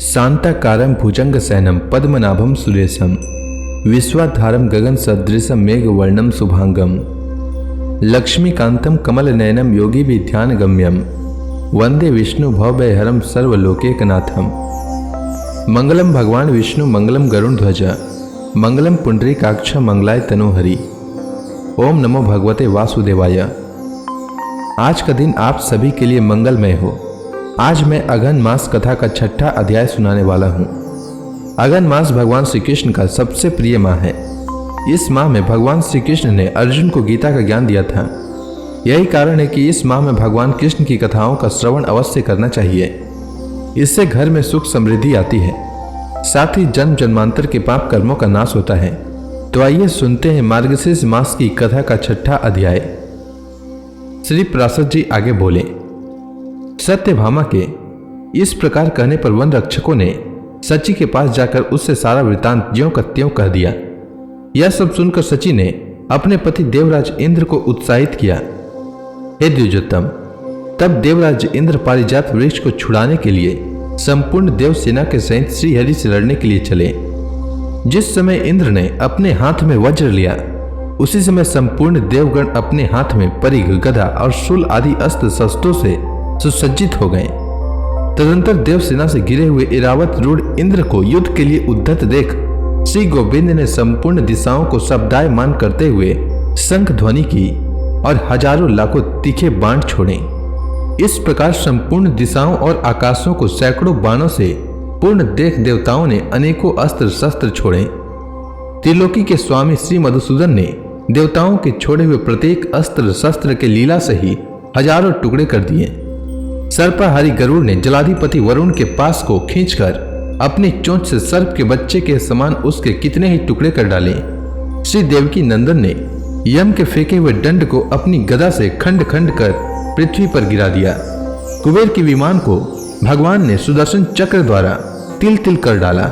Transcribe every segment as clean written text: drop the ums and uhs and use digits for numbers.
शांताकारं भुजंगशयनं पद्मनाभं सुरेशं विश्वाधारं गगनसदृशं मेघवर्णं शुभांगं लक्ष्मीकान्तं कमलनयनं योगिभिर्ध्यानगम्यं वंदे विष्णु भवभयहरं सर्वलोकैकनाथं। मंगलम भगवान विष्णु मंगलम गरुड़ध्वज मंगलम पुंडरीकाक्ष मंगलाय तनोहरि। ओम नमो भगवते वासुदेवाय। आज का दिन आप सभी के लिए मंगलमय हो। आज मैं अगहन मास कथा का 6ठा अध्याय सुनाने वाला हूँ। अगहन मास भगवान श्री कृष्ण का सबसे प्रिय माह है। इस माह में भगवान श्री कृष्ण ने अर्जुन को गीता का ज्ञान दिया था। यही कारण है कि इस माह में भगवान कृष्ण की कथाओं का श्रवण अवश्य करना चाहिए। इससे घर में सुख समृद्धि आती है, साथ ही जन्म जन्मांतर के पाप कर्मों का नाश होता है। तो आइए सुनते हैं मार्गशीर्ष मास की कथा का 6ठा अध्याय। श्री पराशर जी आगे बोले, सत्यभामा के इस प्रकार कहने पर वन रक्षकों ने सची के पास जाकर उससे सारा वृतांत ज्यों का त्यों कह दिया। यह सब सुनकर सची ने अपने पति देवराज इंद्र को उत्साहित किया। हे द्विजोत्तम, तब देवराज इंद्र पारिजात वृक्ष को छुड़ाने के लिए संपूर्ण देव सेना के सहित श्रीहरि से लड़ने के लिए चले। जिस समय इंद्र ने अपने हाथ में वज्र लिया, उसी समय संपूर्ण देवगण अपने हाथ में परिघ, गदा और शूल आदि अस्त्र शस्त्रों से सुसज्जित हो गए। तदंतर देवसेना से घिरे हुए इरावत रूढ़ इंद्र को युद्ध के लिए उद्धत देख श्री गोविंद ने संपूर्ण दिशाओं को शब्दायमान करते हुए शंख ध्वनि की और हजारों लाखों तीखे बाण छोड़े। इस प्रकार संपूर्ण दिशाओं और आकाशों को सैकड़ों बाणों से पूर्ण देख देवताओं ने अनेकों अस्त्र शस्त्र छोड़े। त्रिलोकी के स्वामी श्री मधुसूदन ने देवताओं के छोड़े हुए प्रत्येक अस्त्र शस्त्र के लीला से ही हजारों टुकड़े कर दिए। सर्पाहारी गरुड़ ने जलाधिपति वरुण के पास को खींचकर अपनी चोंच से सर्प के बच्चे के समान उसके कितने ही टुकड़े कर डाले। श्री देवकी नंदन ने यम के फेंके हुए दंड को अपनी गदा से खंड खंड कर पृथ्वी पर गिरा दिया। कुबेर के विमान को भगवान ने सुदर्शन चक्र द्वारा तिल तिल कर डाला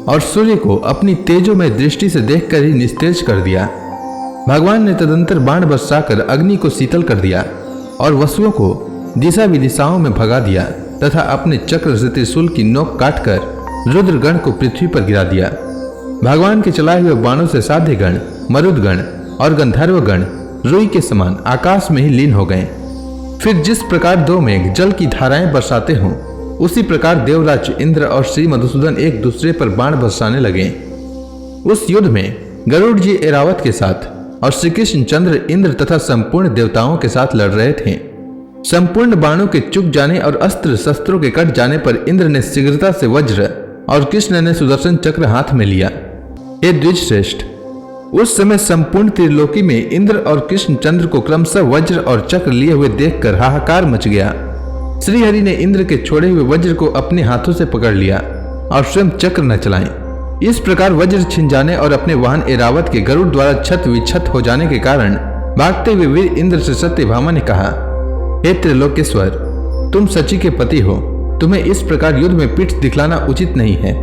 और सूर्य को अपनी तेजो में दृष्टि से देखकर ही निस्तेज कर दिया। भगवान ने तदंतर बाण बरसाकर अग्नि को शीतल कर दिया और वसुओं को दिशा विदिशाओं में भगा दिया तथा अपने चक्र से त्रिशूल की नोक काटकर रुद्रगण को पृथ्वी पर गिरा दिया। भगवान के चलाए हुए बाणों से साध्यगण, मरुदगण और गंधर्वगण रुई के समान आकाश में ही लीन हो गए। फिर जिस प्रकार दो मेघ जल की धाराएं बरसाते हों, उसी प्रकार देवराज इंद्र और श्री मधुसूदन एक दूसरे पर बाण बरसाने लगे। उस युद्ध में गरुड़ जी ऐरावत के साथ और श्री कृष्ण चंद्र इंद्र तथा संपूर्ण देवताओं के साथ लड़ रहे थे। संपूर्ण बाणों के चुक जाने और अस्त्र शस्त्रों के कट जाने पर इंद्र ने शीघ्रता से वज्र और कृष्ण ने सुदर्शन चक्र हाथ में लिया। हे द्विज श्रेष्ठ, उस समय संपूर्ण त्रिलोकी में इंद्र और कृष्ण चंद्र को क्रमशः वज्र और चक्र लिए हुए देखकर हाहाकार मच गया। श्रीहरि ने इंद्र के छोड़े हुए वज्र को अपने हाथों से पकड़ लिया और स्वयं चक्र न चलाएं। इस प्रकार वज्र छिन जाने और अपने वाहन ऐरावत के गरुड़ द्वारा छत विछत हो जाने के कारण भागते हुए वीर इंद्र से सत्यभामा ने कहा, हे त्रिलोकेश्वर, तुम सची के पति हो, तुम्हें इस प्रकार युद्ध में पीठ दिखलाना उचित नहीं है।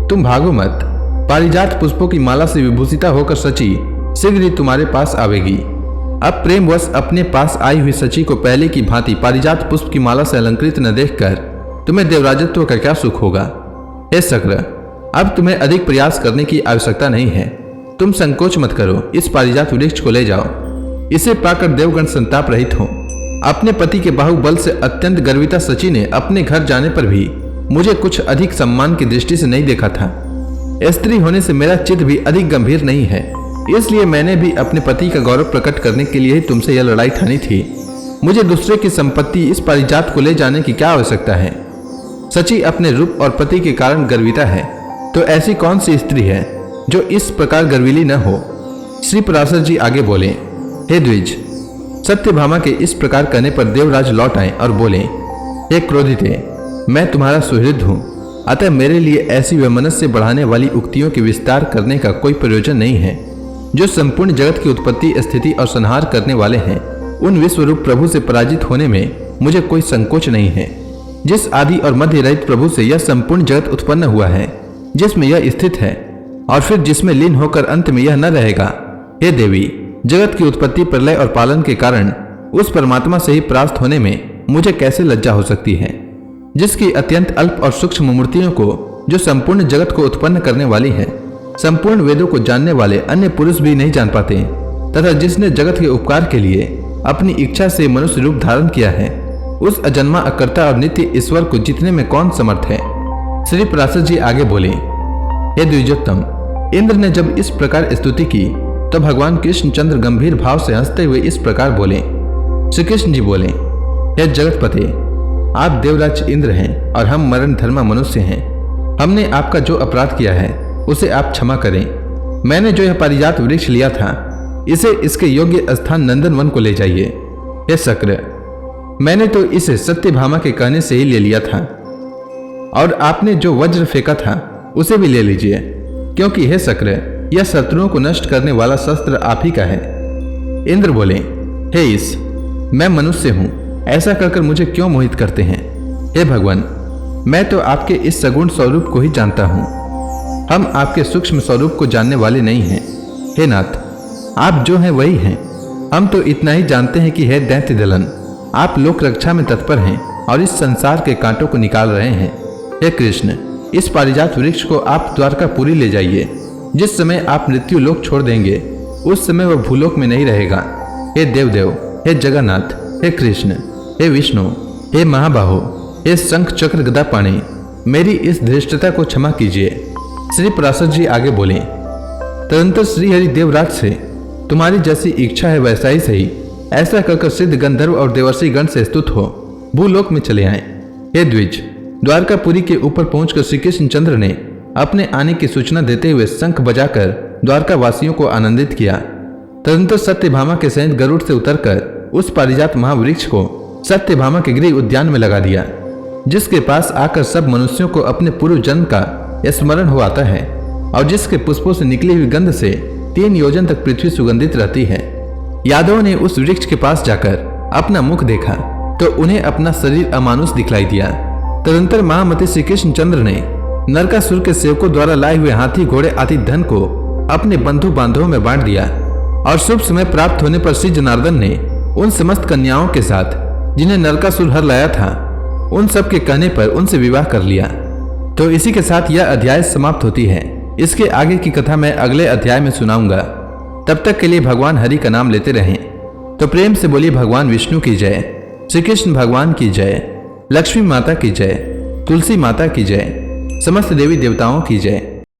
तुम भागो मत। पारिजात पुष्पों की माला से विभूषिता होकर सची शीघ्र ही तुम्हारे पास आवेगी। अब प्रेमवश अपने पास आई हुई सची को पहले की भांति पारिजात पुष्प की माला से अलंकृत न देखकर तुम्हें देवराजत्व का क्या सुख होगा। हे शक्र, अब तुम्हें अधिक प्रयास करने की आवश्यकता नहीं है। तुम संकोच मत करो, इस पारिजात वृक्ष को ले जाओ। इसे पाकर देवगण संताप रहित हो। अपने पति के बाहुबल से अत्यंत गर्विता सची ने अपने घर जाने पर भी मुझे कुछ अधिक सम्मान की दृष्टि से नहीं देखा था। स्त्री होने से मेरा चित्त भी अधिक गंभीर नहीं है, इसलिए मैंने भी अपने पति का गौरव प्रकट करने के लिए ही तुमसे यह लड़ाई ठानी थी। मुझे दूसरे की संपत्ति इस पारिजात को ले जाने की क्या आवश्यकता है। सची अपने रूप और पति के कारण गर्विता है, तो ऐसी कौन सी स्त्री है जो इस प्रकार गर्विली न हो। श्री पराशर जी आगे बोले, हे द्विज, सत्यभामा के इस प्रकार कहने पर देवराज लौट आए और बोले, हे क्रोधिते, मैं तुम्हारा सुहृद हूं, अतः मेरे लिए ऐसी वैमनस्य बढ़ाने वाली उक्तियों के विस्तार करने का कोई प्रयोजन नहीं है। जो संपूर्ण जगत की उत्पत्ति, स्थिति और संहार करने वाले हैं, उन विश्वरूप प्रभु से पराजित होने में मुझे कोई संकोच नहीं है। जिस आदि और मध्य रहित प्रभु से यह संपूर्ण जगत उत्पन्न हुआ है, जिसमें यह स्थित है और फिर जिसमें लीन होकर अंत में यह न रहेगा। हे देवी, जगत की उत्पत्ति, प्रलय और पालन के कारण उस परमात्मा से ही परास्त होने में मुझे कैसे लज्जा हो सकती है। जिसकी अत्यंत अल्प और सूक्ष्म मूर्तियों को, जो संपूर्ण जगत को उत्पन्न करने वाली है, संपूर्ण वेदों को जानने वाले अन्य पुरुष भी नहीं जान पाते, तथा जिसने जगत के उपकार के लिए अपनी इच्छा से मनुष्य रूप धारण किया है, उस अजन्मा अकर्ता और नित्य ईश्वर को जीतने में कौन समर्थ है। श्री पराशर जी आगे बोले, हे द्विजोत्तम, इंद्र ने जब इस प्रकार स्तुति की तो भगवान कृष्णचंद्र गंभीर भाव से हंसते हुए इस प्रकार बोले। श्री कृष्ण जी बोले, हे जगतपते, आप देवराज इंद्र हैं और हम मरण धर्मा मनुष्य हैं। हमने आपका जो अपराध किया है उसे आप क्षमा करें। मैंने जो यह पारिजात वृक्ष लिया था, इसे इसके योग्य स्थान नंदन वन को ले जाइए। हे शक्र, मैंने तो इसे सत्यभामा के कहने से ही ले लिया था, और आपने जो वज्र फेंका था उसे भी ले लीजिए, क्योंकि हे शक्र, यह शत्रुओं को नष्ट करने वाला शस्त्र आप ही का है। इंद्र बोले, हे ईश, मैं मनुष्य हूं, ऐसा कहकर मुझे क्यों मोहित करते हैं। हे भगवान, मैं तो आपके इस सगुण स्वरूप को ही जानता हूं, हम आपके सूक्ष्म स्वरूप को जानने वाले नहीं हैं। हे नाथ, आप जो हैं वही हैं। हम तो इतना ही जानते हैं कि हे दैत्य दलन, आप लोक रक्षा में तत्पर हैं और इस संसार के कांटों को निकाल रहे हैं। हे कृष्ण, इस पारिजात वृक्ष को आप द्वारकापुरी ले जाइए। जिस समय आप मृत्यु लोक छोड़ देंगे, उस समय वह भूलोक में नहीं रहेगा। हे देवदेव, हे जगन्नाथ, हे कृष्ण, हे विष्णु, हे महाबाहो, हे शंख चक्र गदा पाणी, मेरी इस धृष्टता को क्षमा कीजिए। श्री पराशर जी आगे बोले, तदंतर श्री हरि देवराज से, तुम्हारी जैसी इच्छा है वैसा ही सही, ऐसा कहकर सिद्ध गंधर्व और देवर्षि गण से स्तुत हो भूलोक में चले आए। हे द्विज, द्वारकापुरी के ऊपर पहुंचकर श्री कृष्णचंद्र ने अपने आने की सूचना देते हुए शंख बजाकर द्वारका वासियों को आनंदित किया। तदंतर सत्यभामा के सहित गरुड़ से उतरकर उस पारिजात महावृक्ष को सत्यभामा के गृह उद्यान में लगा दिया, जिसके पास आकर सब मनुष्यों को अपने पूर्व जन्म का स्मरण हो आता है, और जिसके पुष्पों से निकली हुई गंध से 3 योजन तक पृथ्वी सुगंधित रहती है। यादवों ने उस वृक्ष के पास जाकर अपना मुख देखा तो उन्हें अपना शरीर अमानुष दिखलाई दिया। तदंतर महामती श्री कृष्णचंद्र ने नरकासुर के सेवकों द्वारा लाए हुए हाथी घोड़े आदि धन को अपने बंधु बांधवों में बांट दिया, और शुभ समय प्राप्त होने पर श्री जनार्दन ने उन समस्त कन्याओं के साथ जिन्हें नरकासुर हर लाया था, उन सब के कहने पर उनसे विवाह कर लिया। तो इसी के साथ यह अध्याय समाप्त होती है। इसके आगे की कथा मैं अगले अध्याय में सुनाऊंगा। तब तक के लिए भगवान हरि का नाम लेते रहें। तो प्रेम से बोलिए भगवान विष्णु की जय, श्री कृष्ण भगवान की जय, लक्ष्मी माता की जय, तुलसी माता की जय, समस्त देवी देवताओं की जय।